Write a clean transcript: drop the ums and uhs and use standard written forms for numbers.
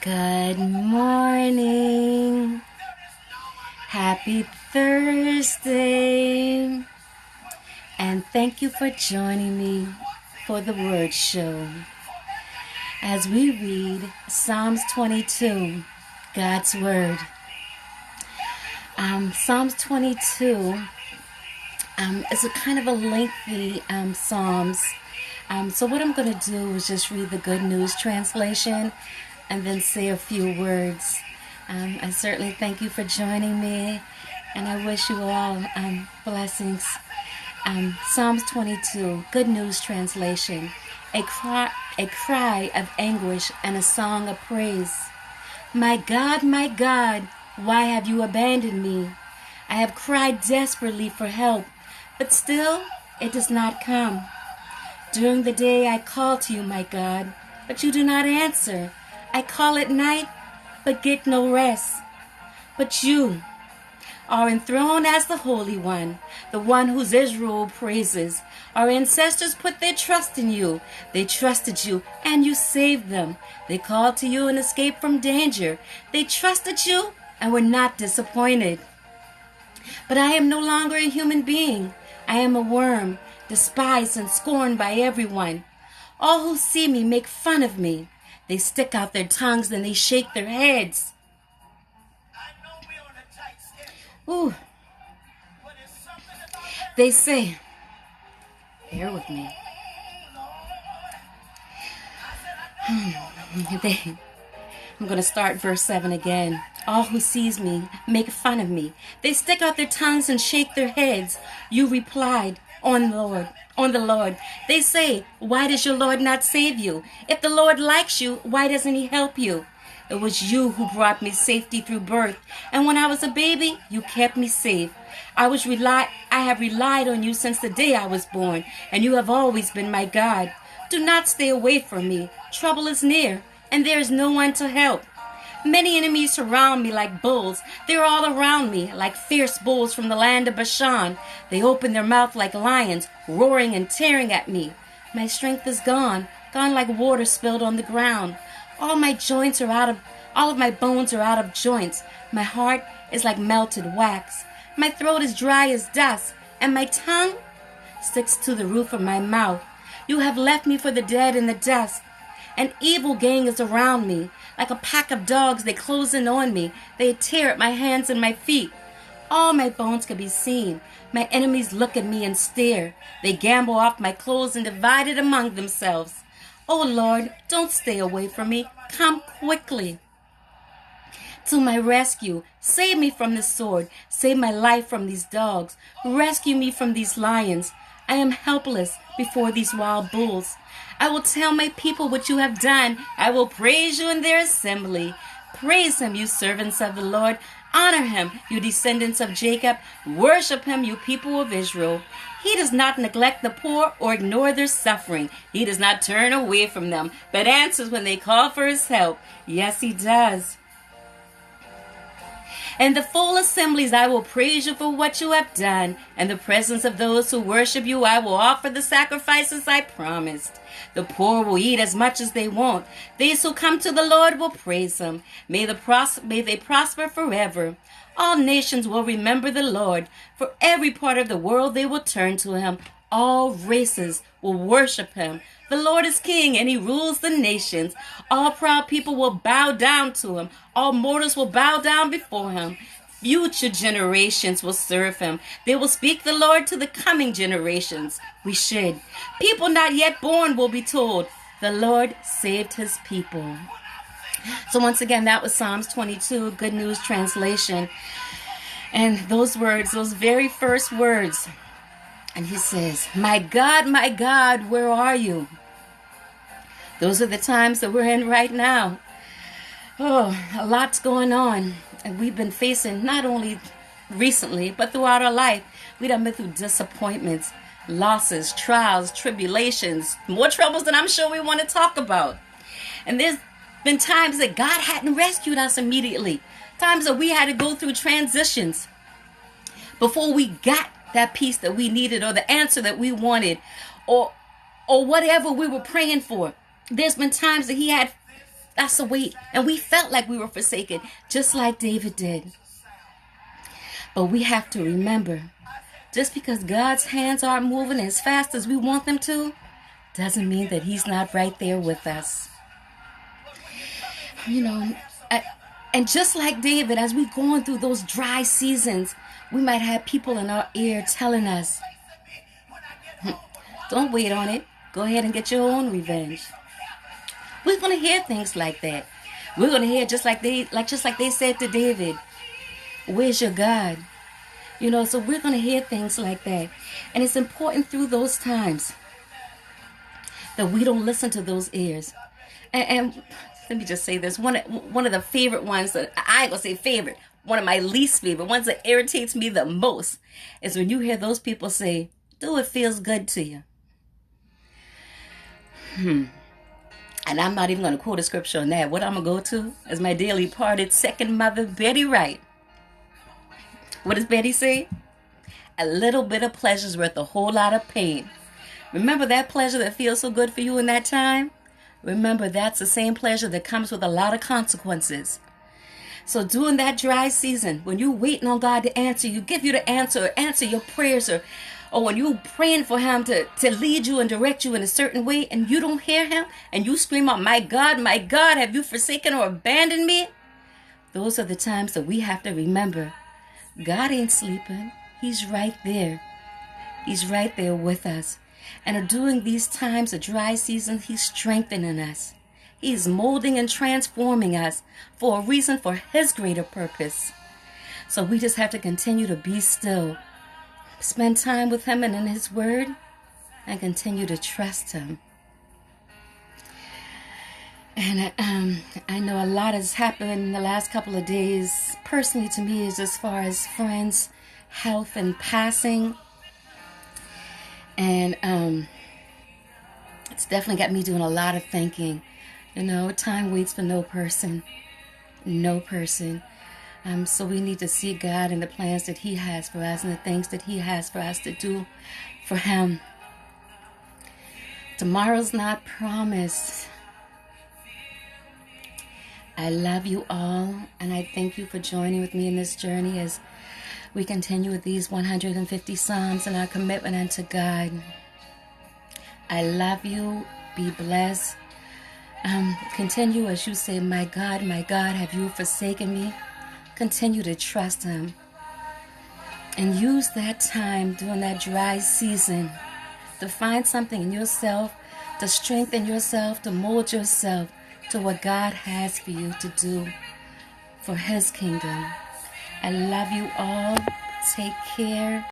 Good morning. Happy Thursday. And thank you for joining me for the Word Show as we read Psalms 22, God's Word. Psalms 22 is a kind of a lengthy Psalms. So what I'm going to do is just read the Good News translation and then say a few words. I certainly thank you for joining me, and I wish you all blessings. Psalms 22, Good News translation. A cry of anguish and a song of praise. My God, why have you abandoned me? I have cried desperately for help, but still it does not come. During the day I call to you, my God, but you do not answer. I call at night, but get no rest. But you are enthroned as the Holy One, the one whose Israel praises. Our ancestors put their trust in you. They trusted you, and you saved them. They called to you and escaped from danger. They trusted you and were not disappointed. But I am no longer a human being. I am a worm, despised and scorned by everyone. All who see me make fun of me. They stick out their tongues and they shake their heads. Ooh. They say, bear with me. I'm going to start verse 7 again. All who sees me make fun of me. They stick out their tongues and shake their heads. You replied, on the Lord. They say, why does your Lord not save you? If the Lord likes you, why doesn't he help you? It was you who brought me safety through birth, and when I was a baby, you kept me safe. I have relied on you since the day I was born, and you have always been my God. Do not stay away from me. Trouble is near, and there is no one to help. Many enemies surround me like bulls. They are all around me like fierce bulls from the land of Bashan. They open their mouth like lions, roaring and tearing at me. My strength is gone like water spilled on the ground. All of my bones are out of joints. My heart is like melted wax. My throat is dry as dust, and my tongue sticks to the roof of my mouth. You have left me for the dead in the dust. An evil gang is around me. Like a pack of dogs, they close in on me. They tear at my hands and my feet. All my bones can be seen. My enemies look at me and stare. They gamble off my clothes and divide it among themselves. Oh Lord, don't stay away from me. Come quickly to my rescue. Save me from this sword. Save my life from these dogs. Rescue me from these lions. I am helpless before these wild bulls. I will tell my people what you have done. I will praise you in their assembly. Praise him, you servants of the Lord. Honor him, you descendants of Jacob. Worship him, you people of Israel. He does not neglect the poor or ignore their suffering. He does not turn away from them, but answers when they call for his help. Yes, he does. In the full assemblies I will praise you for what you have done. In the presence of those who worship you, I will offer the sacrifices I promised. The poor will eat as much as they want. These who come to the Lord will praise him. May they prosper forever. All nations will remember the Lord. For every part of the world they will turn to him. All races will worship him. The Lord is king and he rules the nations. All proud people will bow down to him. All mortals will bow down before him. Future generations will serve him. They will speak the Lord to the coming generations. We should. People not yet born will be told, the Lord saved his people. So once again, that was Psalms 22, Good News translation. And those words, those very first words. And he says, my God, where are you? Those are the times that we're in right now. Oh, a lot's going on. And we've been facing, not only recently, but throughout our life, we done been through disappointments, losses, trials, tribulations, more troubles than I'm sure we want to talk about. And there's been times that God hadn't rescued us immediately. Times that we had to go through transitions before we got that peace that we needed or the answer that we wanted or or whatever we were praying for. There's been times that he had us to wait, and we felt like we were forsaken, just like David did. But we have to remember, just because God's hands aren't moving as fast as we want them to, doesn't mean that he's not right there with us. And just like David, as we're going through those dry seasons, we might have people in our ear telling us, don't wait on it. Go ahead and get your own revenge. We're going to hear things like that. We're going to hear just like they said to David, where's your God? So we're going to hear things like that. And it's important through those times that we don't listen to those ears. And let me just say this. One of the favorite ones, that I ain't going to say favorite, one of my least favorite ones that irritates me the most is when you hear those people say, do it feels good to you. And I'm not even going to quote a scripture on that. What I'm going to go to is my dearly parted second mother, Betty Wright. What does Betty say? A little bit of pleasure is worth a whole lot of pain. Remember that pleasure that feels so good for you in that time? Remember, that's the same pleasure that comes with a lot of consequences. So during that dry season, when you're waiting on God to answer you, give you the answer, or answer your prayers, or when you're praying for him to lead you and direct you in a certain way, and you don't hear him, and you scream out, my God, have you forsaken or abandoned me? Those are the times that we have to remember, God ain't sleeping. He's right there. He's right there with us. And during these times of dry season, he's strengthening us. He's molding and transforming us for a reason, for his greater purpose. So we just have to continue to be still, spend time with him and in his word, and continue to trust him. And I know a lot has happened in the last couple of days, personally to me, is as far as friends, health, and passing. And it's definitely got me doing a lot of thinking. Time waits for no person. No person. So we need to see God and the plans that he has for us and the things that he has for us to do for him. Tomorrow's not promised. I love you all, and I thank you for joining with me in this journey as we continue with these 150 Psalms and our commitment unto God. I love you. Be blessed. Continue as you say, my God, have you forsaken me? Continue to trust him. And use that time during that dry season to find something in yourself, to strengthen yourself, to mold yourself to what God has for you to do for his kingdom. I love you all. Take care.